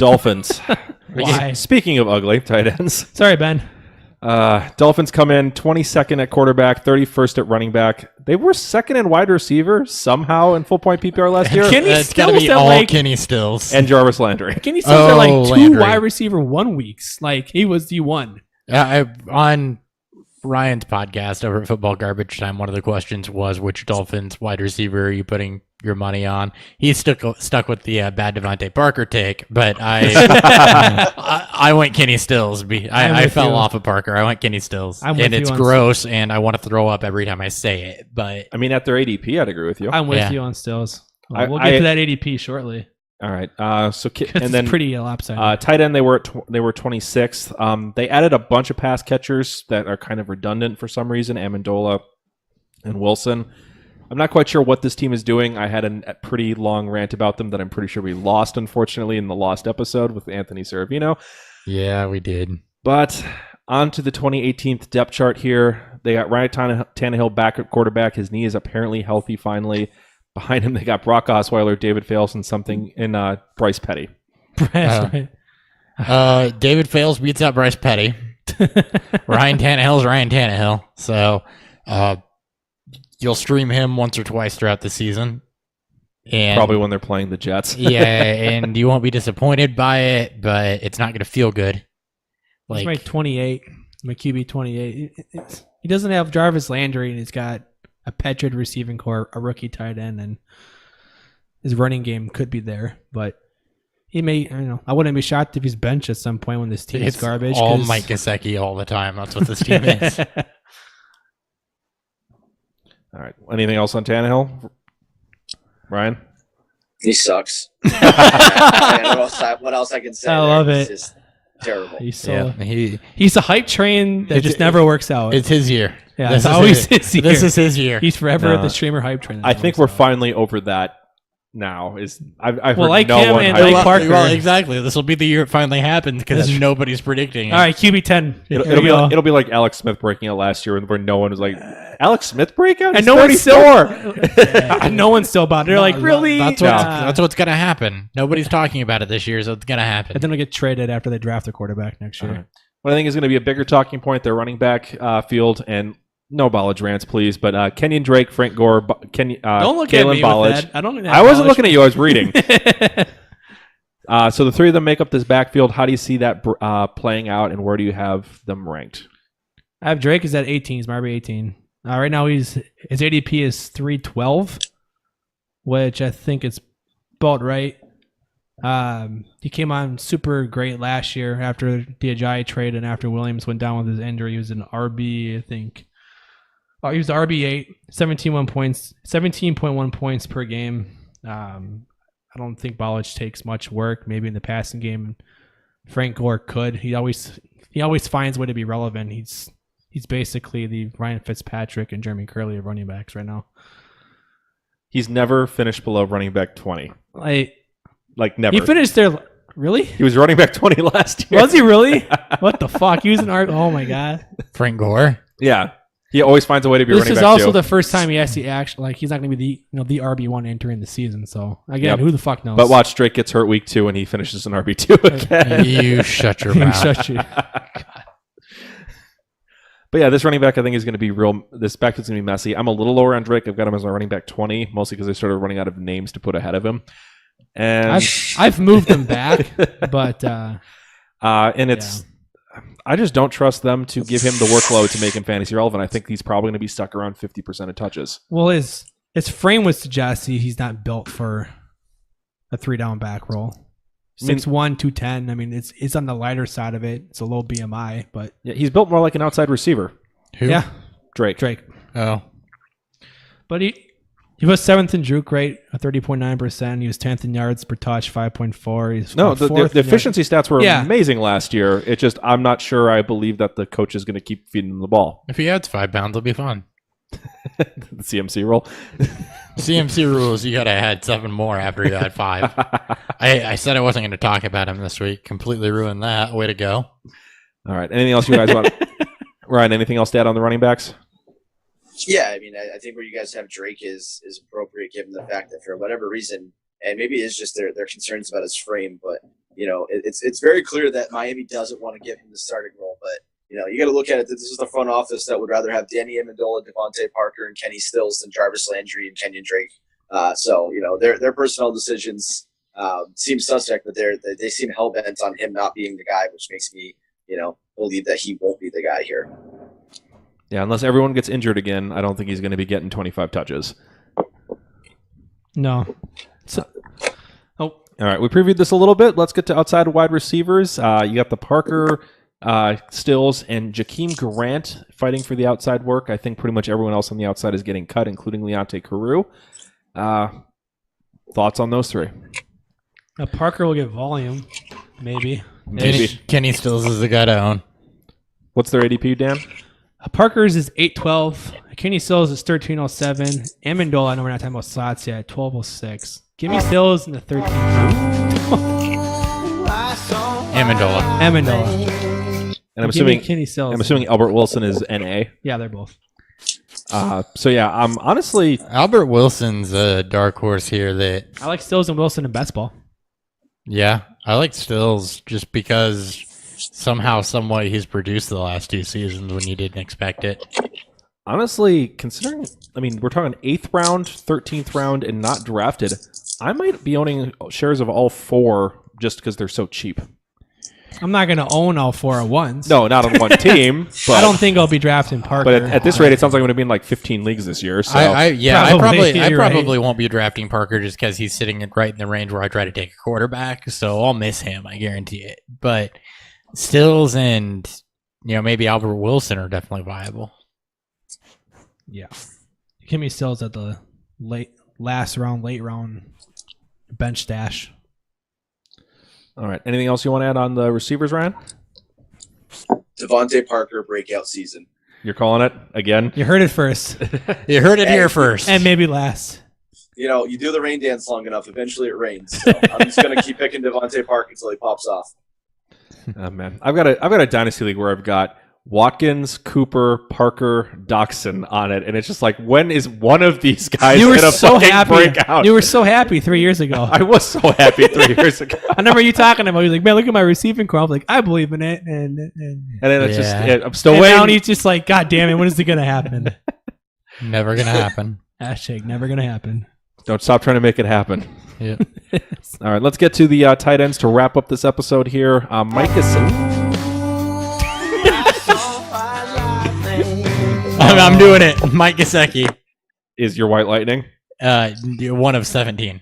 Dolphins. Why? Speaking of ugly tight ends. Sorry, Ben. Dolphins come in 22nd at quarterback, 31st at running back. They were second in wide receiver somehow in full point PPR last year. It's got to be all Kenny Stills. And Jarvis Landry. Kenny Stills are like two wide receiver 1 weeks. Like he was the one. On Ryan's podcast over at Football Garbage Time, one of the questions was, which Dolphins wide receiver are you putting your money on? He's stuck with the bad Devante Parker take, but I went Kenny Stills. I fell off of Parker. I went Kenny Stills. And it's gross, and I want to throw up every time I say it. But I mean, at their ADP, I'd agree with you. I'm with you on Stills. We'll get to that ADP shortly. All right. And then pretty lopsided. Tight end, they were 26th. They added a bunch of pass catchers that are kind of redundant for some reason. Amendola and Wilson. I'm not quite sure what this team is doing. I had a pretty long rant about them that I'm pretty sure we lost, unfortunately, in the lost episode with Anthony Saravino. Yeah, we did. But on to the 2018 depth chart here. They got Ryan Tannehill back at quarterback. His knee is apparently healthy finally. Behind him, they got Brock Osweiler, David Fales, and something in Bryce Petty. Right. David Fales beats out Bryce Petty. Ryan Tannehill's Ryan Tannehill. So you'll stream him once or twice throughout the season. And probably when they're playing the Jets. Yeah, and you won't be disappointed by it, but it's not going to feel good. He's my 28, my QB 28. He doesn't have Jarvis Landry, and he's got a Petrid receiving core, a rookie tight end, and his running game could be there, but he may. I wouldn't be shocked if he's benched at some point when this team is garbage. All Mike Gesicki all the time. That's what this team is. All right. Anything else on Tannehill, Ryan? He sucks. What else I can say? I love it. It's just terrible. He's a hype train that just never works out. It's his year. Yeah, it's always his year. This is his year. He's forever the streamer hype train. I think we're finally over that now. I've heard like no him one and hype. like Parker. Well, exactly. This will be the year it finally happened because nobody's predicting it. All right, QB 10. It'll be like Alex Smith breaking out last year, where no one was like, Alex Smith breakout, and no one's still about it. They're like, really? That's what's gonna happen. Nobody's talking about it this year, so it's gonna happen. And then they'll get traded after they draft a quarterback next year. What I think is going to be a bigger talking point, their running back field, and no Ballage rants, please. But Kenyan Drake, Frank Gore, Don't look Kalen at me Ballage. with that. I wasn't looking at you. I was reading. So the three of them make up this backfield. How do you see that playing out, and where do you have them ranked? I have Drake is at 18. He's my RB 18. Right now, his ADP is 312, which I think is about right. He came on super great last year after the Ajayi trade and after Williams went down with his injury. He was an RB, I think. He was RB8, 17.1 points per game. I don't think Ballage takes much work. Maybe in the passing game, Frank Gore could. He always finds a way to be relevant. He's basically the Ryan Fitzpatrick and Jeremy Curley of running backs right now. He's never finished below running back 20. Like never. He finished there. Really? He was running back 20 last year. Was he really? What the fuck? He was an RB. Oh my god. Frank Gore. Yeah. He always finds a way to be running back. This is also the first time he actually he's not going to be the RB1 entering the season. So again, who the fuck knows? But watch, Drake gets hurt week 2 and he finishes an RB2 again. You shut your mouth. But yeah, this running back I think is going to be real. This backfield's going to be messy. I'm a little lower on Drake. I've got him as my running back 20, mostly because I started running out of names to put ahead of him. And I've moved them back, but I just don't trust them to give him the workload to make him fantasy relevant. I think he's probably going to be stuck around 50% of touches. Well, his frame would suggest he's not built for a 3-down back role. 6'1", 210. I mean, it's on the lighter side of it. It's a low BMI, but yeah, he's built more like an outside receiver. Who? Yeah, Drake. Oh, but he was 7th in juke rate, 30.9%. He was 10th in yards per touch, 5.4. He's the efficiency stats were amazing last year. It just I'm not sure I believe that the coach is going to keep feeding him the ball. If he adds 5 pounds, it'll be fun. The CMC rule. CMC rules. You got to add 7 more after you add 5. I said I wasn't going to talk about him this week. Completely ruined that. Way to go. All right. Anything else you guys want? Ryan, anything else to add on the running backs? Yeah, I mean, I think where you guys have Drake is appropriate given the fact that for whatever reason, and maybe it's just their concerns about his frame, but it's very clear that Miami doesn't want to give him the starting role. But, you got to look at it that this is the front office that would rather have Danny Amendola, Devante Parker, and Kenny Stills than Jarvis Landry and Kenyan Drake. So, their personnel decisions seem suspect, but they seem hell-bent on him not being the guy, which makes me, believe that he won't be the guy here. Yeah, unless everyone gets injured again, I don't think he's going to be getting 25 touches. No. All right, we previewed this a little bit. Let's get to outside wide receivers. You got the Parker, Stills, and Jakeem Grant fighting for the outside work. I think pretty much everyone else on the outside is getting cut, including Leonte Carew. Thoughts on those three? Parker will get volume, maybe. Kenny Stills is the guy to own. What's their ADP, Dan? Parker's is 812. Kenny Stills is 1307. Amendola, I know we're not talking about slots yet, 1206. Give me Stills in the 13th round. Amendola. And I'm assuming Kenny Stills. I'm assuming Albert Wilson is NA. Yeah, they're both. So yeah, honestly, Albert Wilson's a dark horse here. That I like Stills and Wilson in best ball. Yeah, I like Stills just because somehow, someway he's produced the last 2 seasons when you didn't expect it. Honestly, considering, we're talking 8th round, 13th round, and not drafted, I might be owning shares of all 4 just because they're so cheap. I'm not going to own all 4 at once. No, not on one team. But I don't think I'll be drafting Parker. But at this rate, it sounds like I'm going to be in like 15 leagues this year. So I probably right. won't be drafting Parker just because he's sitting right in the range where I try to take a quarterback. So I'll miss him, I guarantee it. But Stills and maybe Albert Wilson are definitely viable. Yeah. Give me Stills at the late round bench stash. All right. Anything else you want to add on the receivers, Ryan? Devante Parker breakout season. You're calling it again? You heard it first. You heard it here first. And maybe last. You do the rain dance long enough, eventually it rains. So I'm just going to keep picking Devante Parker until he pops off. Oh, man. I've got a dynasty league where I've got Watkins, Cooper, Parker, Doxson on it, and it's just like, when is one of these guys going to fucking break out? You were so happy 3 years ago. I was so happy 3 years ago. I remember you talking about. You're like, man, look at my receiving core. I'm like, I believe in it, and then it's I'm still and waiting. now he's just like, God damn it, when is it gonna happen? Never gonna happen. Hashtag never gonna happen. Don't stop trying to make it happen. Yeah. All right, let's get to the tight ends to wrap up this episode here. Mike Gesicki. I'm doing it. Mike Gesicki Is your White Lightning? One of 17.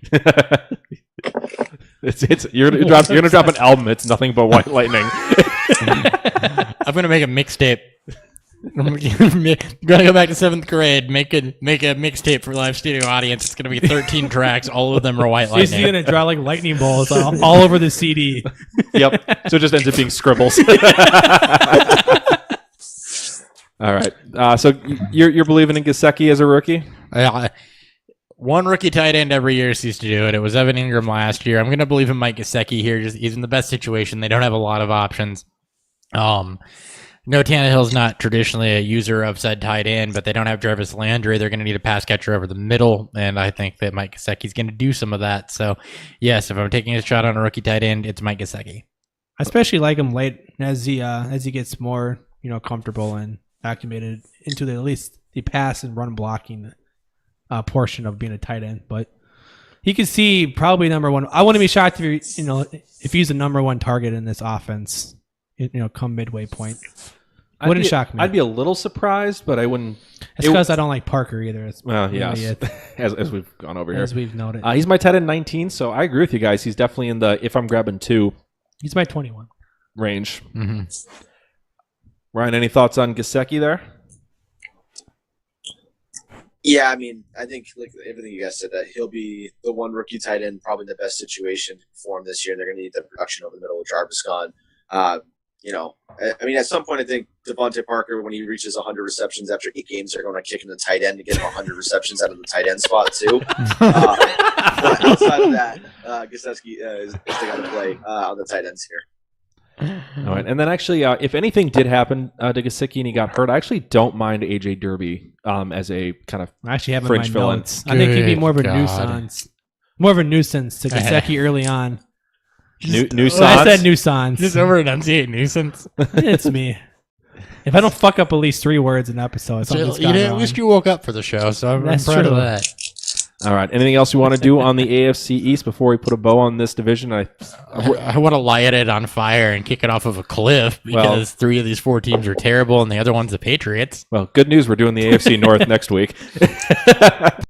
You're gonna drop an album. It's nothing but White Lightning. I'm gonna make a mixtape. I'm gonna go back to 7th grade. Make a mixtape for live studio audience. It's gonna be 13 tracks. All of them are White Lightning. He's gonna draw like lightning bolts all over the CD. Yep. So it just ends up being scribbles. All right. So you're believing in Gesicki as a rookie? One rookie tight end every year seems to do it. It was Evan Ingram last year. I'm going to believe in Mike Gesicki here. He's in the best situation. They don't have a lot of options. No, Tannehill's not traditionally a user of said tight end, but they don't have Jarvis Landry. They're going to need a pass catcher over the middle, and I think that Mike Gesicki's going to do some of that. So, yes, if I'm taking a shot on a rookie tight end, it's Mike Gesicki. I especially like him late as he gets more comfortable and acclimated into at least the pass and run blocking portion of being a tight end. But he could see probably number one. I wouldn't be shocked if he's the number one target in this offense. Come midway point. Wouldn't shock me. I'd be a little surprised, but I wouldn't. It's because I don't like Parker either. Well, yes, as we've gone over here. As we've noted. He's my tight end 19, so I agree with you guys. He's definitely in the, if I'm grabbing 2. He's my 21. Range. Mm-hmm. Ryan, any thoughts on Gesicki there? Yeah, I think like everything you guys said, that he'll be the one rookie tight end, probably the best situation for him this year. They're going to need the production over the middle with Jarvis gone. At some point, I think Devante Parker, when he reaches 100 receptions after 8 games, they're going to kick him the tight end to get him 100 receptions out of the tight end spot too. But outside of that, Gesicki is the guy to play on the tight ends here. All right, and then actually, if anything did happen to Gesicki and he got hurt, I actually don't mind AJ Derby as a kind of I actually have fringe in my fill-in. notes. I think he'd be more of a God. nuisance to Gesicki early on. Nuisance. I said nuisance. Just over enunciate nuisance. It's me. If I don't fuck up at least 3 words an episode, something's gone At wrong. least you woke up for the show, so I'm That's proud true. of that. All right. Anything else you want to do on the AFC East before we put a bow on this division? I want to light it on fire and kick it off of a cliff because 3 of these 4 teams are terrible and the other one's the Patriots. Well, good news. We're doing the AFC North next week.